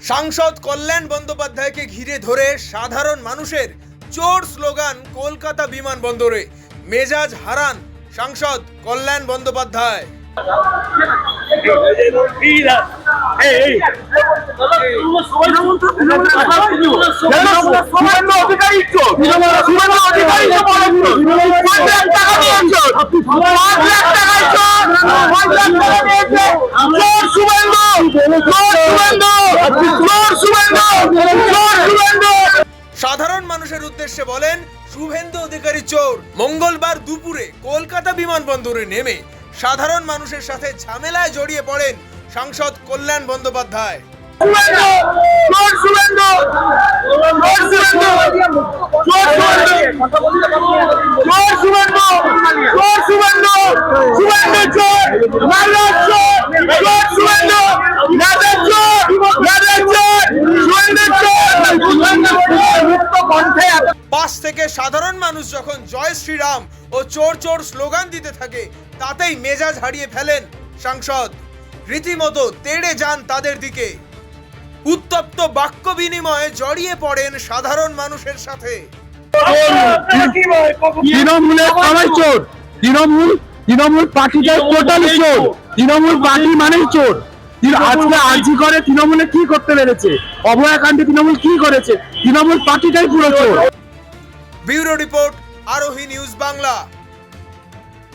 সাংসদ কল্যাণ বন্দ্যোপাধ্যায়কে ঘিরে ধরে সাধারণ মানুষের চোর স্লোগান কলকাতা বিমানবন্দরে। মেজাজ হারান সাংসদ কল্যাণ বন্দ্যোপাধ্যায়। সাধারণ মানুষের উদ্দেশ্যে বলেন শুভেন্দু অধিকারী চোর। মঙ্গলবার দুপুরে কলকাতা বিমানবন্দরে নেমে সাধারণ মানুষের সাথে ঝামেলায় জড়িয়ে পড়েন সাংসদ কল্যাণ বন্দ্যোপাধ্যায়। পাশ থেকে সাধারণ মানুষ যখন জয় শ্রীরাম ও চোর চোর স্লোগান দিতে থাকে তাতেই মেজাজ হারিয়ে ফেলেন সাংসদ। রীতিমতো তেড়ে যান তাদের দিকে। উত্তপ্ত বাক্য বিনিময়ে জড়িয়ে পড়েন সাধারণ মানুষের সাথে। তৃণমূলের সবাই চোর। তৃণমূল পার্টিটা টোটালি চোর। তৃণমূল পার্টি মানেই চোর। আজকে আরজি করে তৃণমূলে কি করতে পেরেছে? অভয়াকাণ্ডে তৃণমূল কি করেছে? তৃণমূল পার্টিটাই পুরো চোর। ব্যুরো রিপোর্ট, আরোহী নিউজ বাংলা।